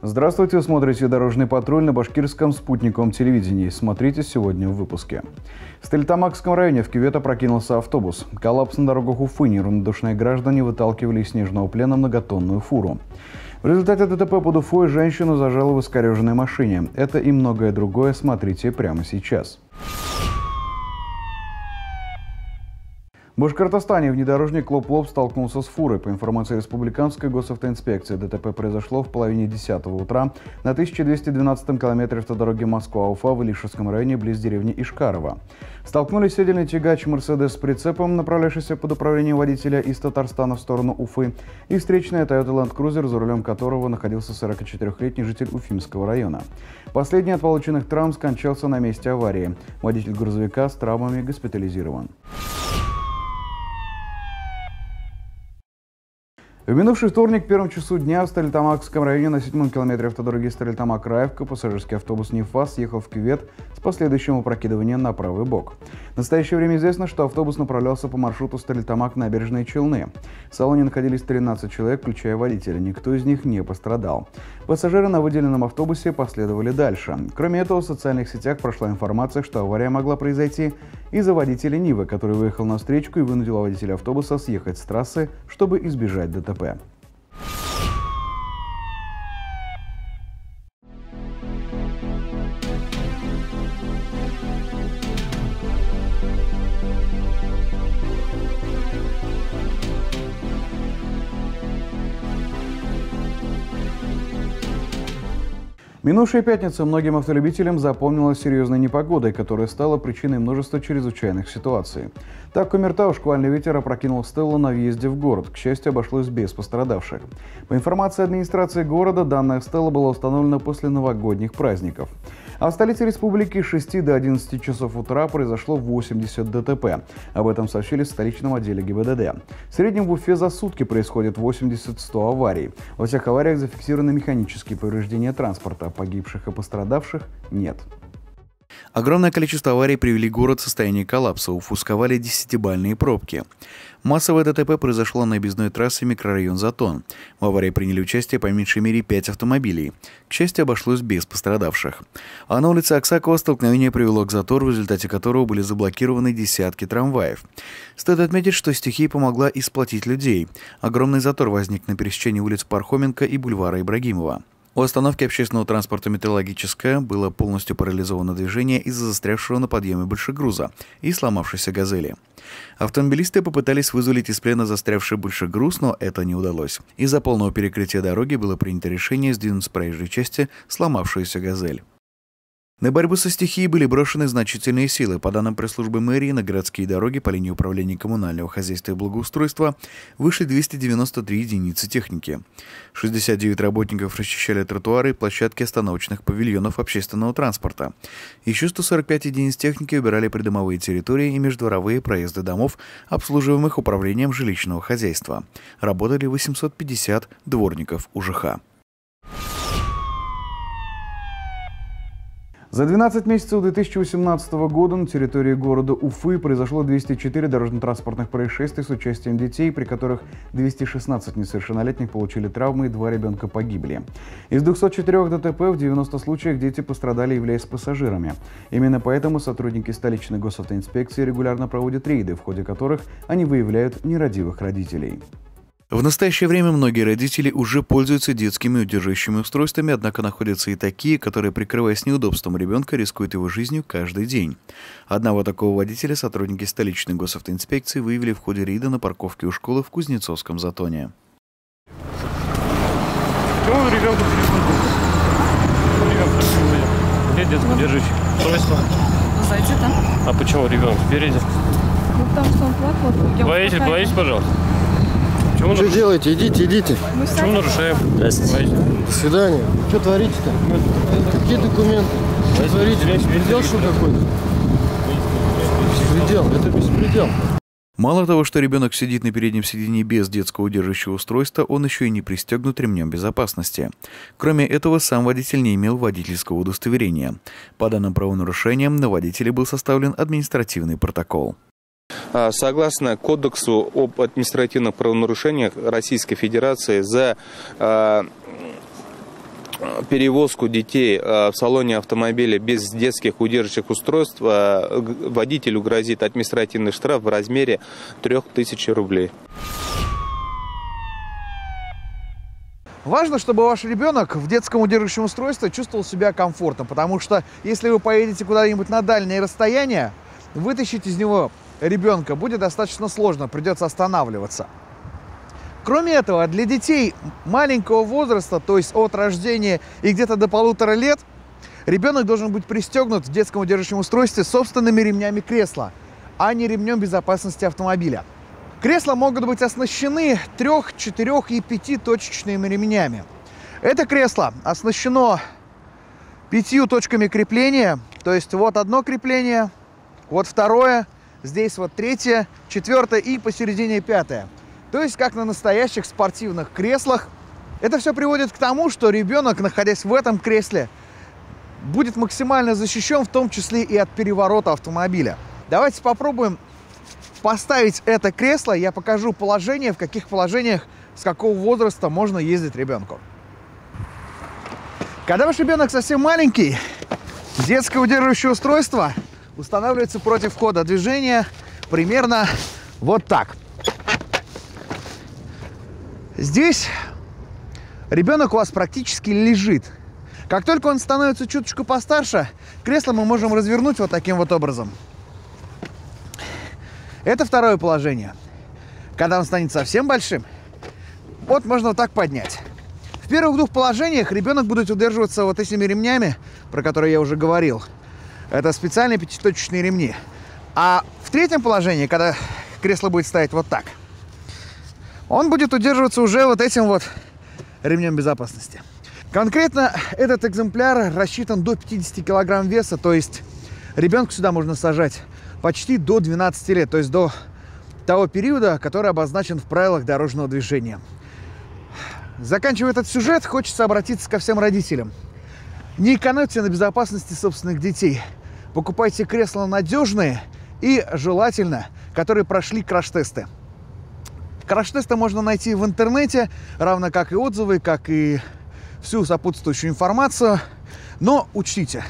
Здравствуйте, вы смотрите «Дорожный патруль» на башкирском спутниковом телевидении. Смотрите сегодня в выпуске. В Стерлитамакском районе в кювет опрокинулся автобус. Коллапс на дорогах Уфы. Неравнодушные граждане выталкивали из снежного плена многотонную фуру. В результате ДТП под Уфой женщину зажало в искореженной машине. Это и многое другое смотрите прямо сейчас. В Башкортостане внедорожник лоб-в-лоб столкнулся с фурой. По информации Республиканской госавтоинспекции, ДТП произошло в половине 10 утра на 1212-м километре автодороги Москва-Уфа в Илишевском районе близ деревни Ишкарова. Столкнулись седельный тягач «Мерседес» с прицепом, направлявшийся под управлением водителя из Татарстана в сторону Уфы, и встречная Toyota Land Cruiser, за рулем которого находился 44-летний житель Уфимского района. Последний от полученных травм скончался на месте аварии. Водитель грузовика с травмами госпитализирован. В минувший вторник, в первом часу дня, в Стерлитамакском районе на 7-м километре автодороги Стерлитамак-Раевка пассажирский автобус «Нефас» ехал в кювет с последующим опрокидыванием на правый бок. В настоящее время известно, что автобус направлялся по маршруту Стерлитамак-Набережные Челны. В салоне находились 13 человек, включая водителя. Никто из них не пострадал. Пассажиры на выделенном автобусе последовали дальше. Кроме этого, в социальных сетях прошла информация, что авария могла произойти из-за водителя Нивы, который выехал на встречку и вынудил водителя автобуса съехать с трассы, чтобы избежать ДТП. Минувшая пятница многим автолюбителям запомнилась серьезной непогодой, которая стала причиной множества чрезвычайных ситуаций. Так, в Кумертау шквальный ветер опрокинул стеллу на въезде в город. К счастью, обошлось без пострадавших. По информации администрации города, данная стелла была установлена после новогодних праздников. А в столице республики с 6 до 11 часов утра произошло 80 ДТП. Об этом сообщили в столичном отделе ГИБДД. В среднем в Уфе за сутки происходит 80-100 аварий. Во всех авариях зафиксированы механические повреждения транспорта. Погибших и пострадавших нет. Огромное количество аварий привели город в состояние коллапса, Уфу сковали 10-бальные пробки. Массовое ДТП произошло на объездной трассе микрорайон Затон. В аварии приняли участие по меньшей мере 5 автомобилей. К счастью, обошлось без пострадавших. А на улице Аксакова столкновение привело к затору, в результате которого были заблокированы десятки трамваев. Стоит отметить, что стихия помогла и сплотить людей. Огромный затор возник на пересечении улиц Пархоменко и бульвара Ибрагимова. У остановки общественного транспорта «Металлургическая» было полностью парализовано движение из-за застрявшего на подъеме большегруза и сломавшейся «Газели». Автомобилисты попытались вызволить из плена застрявший большегруз, но это не удалось. Из-за полного перекрытия дороги было принято решение сдвинуть с проезжей части сломавшуюся «Газель». На борьбу со стихией были брошены значительные силы. По данным пресс-службы мэрии, на городские дороги по линии управления коммунального хозяйства и благоустройства вышли 293 единицы техники. 69 работников расчищали тротуары и площадки остановочных павильонов общественного транспорта. Еще 145 единиц техники убирали придомовые территории и междворовые проезды домов, обслуживаемых управлением жилищного хозяйства. Работали 850 дворников УЖХ. За 12 месяцев 2018 года на территории города Уфы произошло 204 дорожно-транспортных происшествий с участием детей, при которых 216 несовершеннолетних получили травмы и 2 ребенка погибли. Из 204 ДТП в 90 случаях дети пострадали, являясь пассажирами. Именно поэтому сотрудники столичной госавтоинспекции регулярно проводят рейды, в ходе которых они выявляют нерадивых родителей. В настоящее время многие родители уже пользуются детскими удерживающими устройствами, однако находятся и такие, которые, прикрываясь неудобством ребенка, рискуют его жизнью каждый день. Одного такого водителя сотрудники столичной госавтоинспекции выявили в ходе рейда на парковке у школы в Кузнецовском Затоне. Чего вы ребенка где детское удерживающее устройство? Зайди там. А почему ребенок впереди? Ну потому что он плакал. Боитесь, пожалуйста. Что делаете? Идите. Почему нарушаем? Здравствуйте. До свидания. Что творите-то? Какие документы? Что творите? Беспредел что какой-то? Беспредел. Это беспредел. Мало того, что ребенок сидит на переднем сиденье без детского удерживающего устройства, он еще и не пристегнут ремнем безопасности. Кроме этого, сам водитель не имел водительского удостоверения. По данным правонарушениям, на водителя был составлен административный протокол. Согласно Кодексу об административных правонарушениях Российской Федерации, за перевозку детей в салоне автомобиля без детских удерживающих устройств, водителю грозит административный штраф в размере 3000 рублей. Важно, чтобы ваш ребенок в детском удерживающем устройстве чувствовал себя комфортно, потому что если вы поедете куда-нибудь на дальние расстояния, вытащить из него ребенка будет достаточно сложно, придется останавливаться. Кроме этого, для детей маленького возраста, то есть от рождения и где-то до 1,5 лет, ребенок должен быть пристегнут в детском удерживающем устройстве собственными ремнями кресла, а не ремнем безопасности автомобиля. Кресла могут быть оснащены 3, 4 и 5-точечными ремнями. Это кресло оснащено 5 точками крепления, то есть вот одно крепление, вот второе, здесь вот 3, 4 и посередине 5. То есть как на настоящих спортивных креслах. Это все приводит к тому, что ребенок, находясь в этом кресле, будет максимально защищен, в том числе и от переворота автомобиля. Давайте попробуем поставить это кресло, я покажу положение, в каких положениях, с какого возраста можно ездить ребенку. Когда ваш ребенок совсем маленький, детское удерживающее устройство устанавливается против хода движения примерно вот так. Здесь ребенок у вас практически лежит. Как только он становится чуточку постарше, кресло мы можем развернуть вот таким вот образом. Это второе положение. Когда он станет совсем большим, вот можно вот так поднять. В первых 2 положениях ребенок будет удерживаться вот этими ремнями, про которые я уже говорил. Это специальные 5-точечные ремни. А в 3-м положении, когда кресло будет стоять вот так, он будет удерживаться уже вот этим вот ремнем безопасности. Конкретно этот экземпляр рассчитан до 50 килограмм веса, то есть ребенка сюда можно сажать почти до 12 лет, то есть до того периода, который обозначен в правилах дорожного движения. Заканчивая этот сюжет, хочется обратиться ко всем родителям. Не экономьте на безопасности собственных детей. Покупайте кресла надежные и, желательно, которые прошли краш-тесты. Краш-тесты можно найти в интернете, равно как и отзывы, как и всю сопутствующую информацию. Но учтите,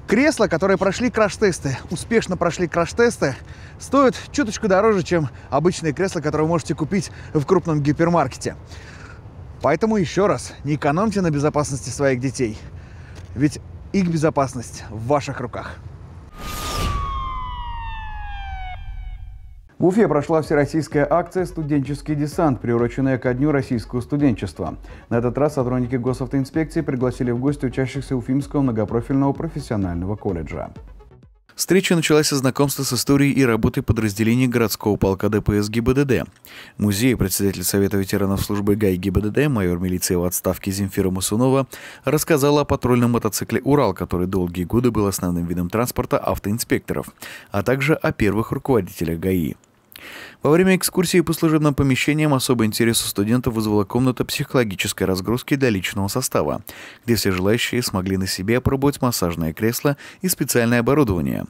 кресла, которые прошли краш-тесты, успешно прошли краш-тесты, стоят чуточку дороже, чем обычные кресла, которые вы можете купить в крупном гипермаркете. Поэтому еще раз, не экономьте на безопасности своих детей, ведь их безопасность в ваших руках. В Уфе прошла всероссийская акция «Студенческий десант», приуроченная ко Дню российского студенчества. На этот раз сотрудники госавтоинспекции пригласили в гости учащихся Уфимского многопрофильного профессионального колледжа. Встреча началась со знакомства с историей и работой подразделений городского полка ДПС ГИБДД. В музее председатель Совета ветеранов службы ГАИ ГИБДД, майор милиции в отставке Земфира Мусунова, рассказала о патрульном мотоцикле «Урал», который долгие годы был основным видом транспорта автоинспекторов, а также о первых руководителях ГАИ. Во время экскурсии по служебным помещениям особый интерес у студентов вызвала комната психологической разгрузки для личного состава, где все желающие смогли на себе опробовать массажное кресло и специальное оборудование.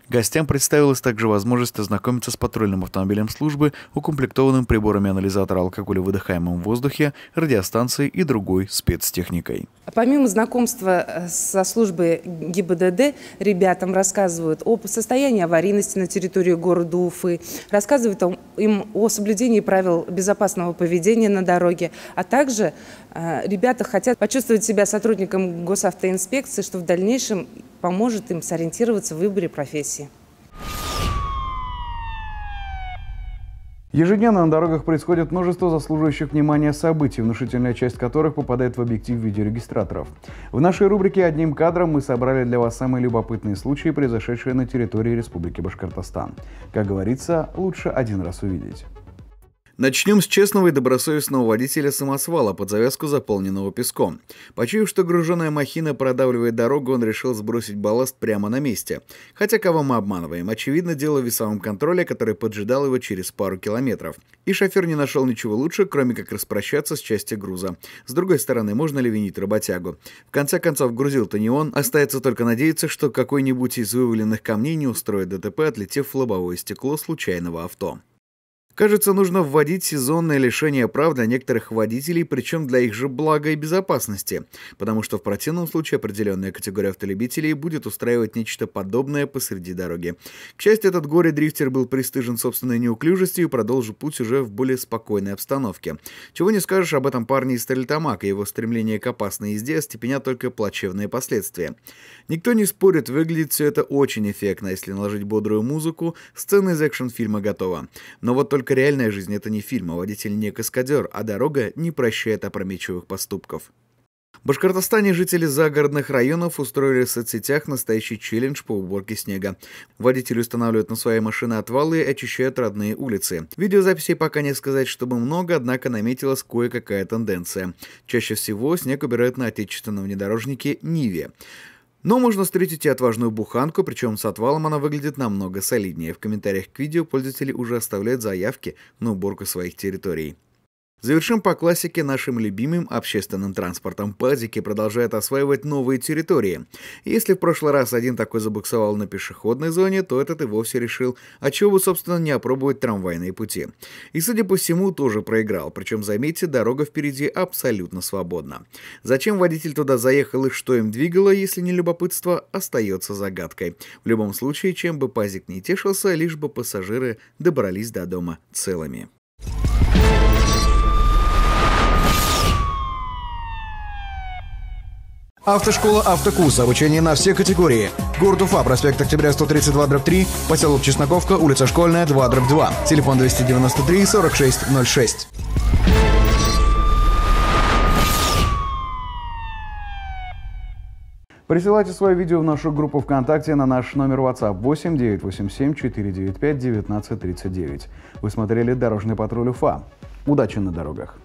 Гостям представилась также возможность ознакомиться с патрульным автомобилем службы, укомплектованным приборами анализатора алкоголя в выдыхаемом воздухе, радиостанцией и другой спецтехникой. Помимо знакомства со службой ГИБДД, ребятам рассказывают об состоянии аварийности на территории города Уфы, рассказывают им о соблюдении правил безопасного поведения на дороге, а также ребята хотят почувствовать себя сотрудником госавтоинспекции, что в дальнейшем поможет им сориентироваться в выборе профессии. Ежедневно на дорогах происходит множество заслуживающих внимания событий, внушительная часть которых попадает в объектив видеорегистраторов. В нашей рубрике «Одним кадром» мы собрали для вас самые любопытные случаи, произошедшие на территории Республики Башкортостан. Как говорится, лучше один раз увидеть. Начнем с честного и добросовестного водителя самосвала, под завязку заполненного песком. Почуяв, что груженная махина продавливает дорогу, он решил сбросить балласт прямо на месте. Хотя кого мы обманываем? Очевидно, дело в весовом контроле, который поджидал его через пару километров. И шофер не нашел ничего лучше, кроме как распрощаться с частью груза. С другой стороны, можно ли винить работягу? В конце концов, грузил-то не он. Остается только надеяться, что какой-нибудь из вываленных камней не устроит ДТП, отлетев в лобовое стекло случайного авто. Кажется, нужно вводить сезонное лишение прав для некоторых водителей, причем для их же блага и безопасности, потому что в противном случае определенная категория автолюбителей будет устраивать нечто подобное посреди дороги. К счастью, этот горе-дрифтер был пристыжен собственной неуклюжестью и продолжил путь уже в более спокойной обстановке. Чего не скажешь об этом парне из Стерлитамака, его стремление к опасной езде остепенят только плачевные последствия. Никто не спорит, выглядит все это очень эффектно, если наложить бодрую музыку, сцена из экшн-фильма готова. Но вот только реальная жизнь — это не фильм, а водитель не каскадер, а дорога не прощает опрометчивых поступков. В Башкортостане жители загородных районов устроили в соцсетях настоящий челлендж по уборке снега. Водители устанавливают на свои машины отвалы и очищают родные улицы. Видеозаписей пока не сказать, чтобы много, однако наметилась кое-какая тенденция. Чаще всего снег убирают на отечественном внедорожнике «Ниве». Но можно встретить и отважную буханку, причем с отвалом она выглядит намного солиднее. В комментариях к видео пользователи уже оставляют заявки на уборку своих территорий. Завершим по классике нашим любимым общественным транспортом. Пазики продолжают осваивать новые территории. Если в прошлый раз один такой забуксовал на пешеходной зоне, то этот и вовсе решил, а чего бы, собственно, не опробовать трамвайные пути. И, судя по всему, тоже проиграл. Причем, заметьте, дорога впереди абсолютно свободна. Зачем водитель туда заехал и что им двигало, если не любопытство, остается загадкой. В любом случае, чем бы пазик не тешился, лишь бы пассажиры добрались до дома целыми. Автошкола «Автокурс». Обучение на все категории. Город Уфа, проспект Октября 132/3, поселок Чесноковка, улица Школьная, 2/2. Телефон 293 4606. Присылайте свое видео в нашу группу ВКонтакте на наш номер WhatsApp 8 987 495 1939. Вы смотрели «Дорожный патруль Уфа». Удачи на дорогах!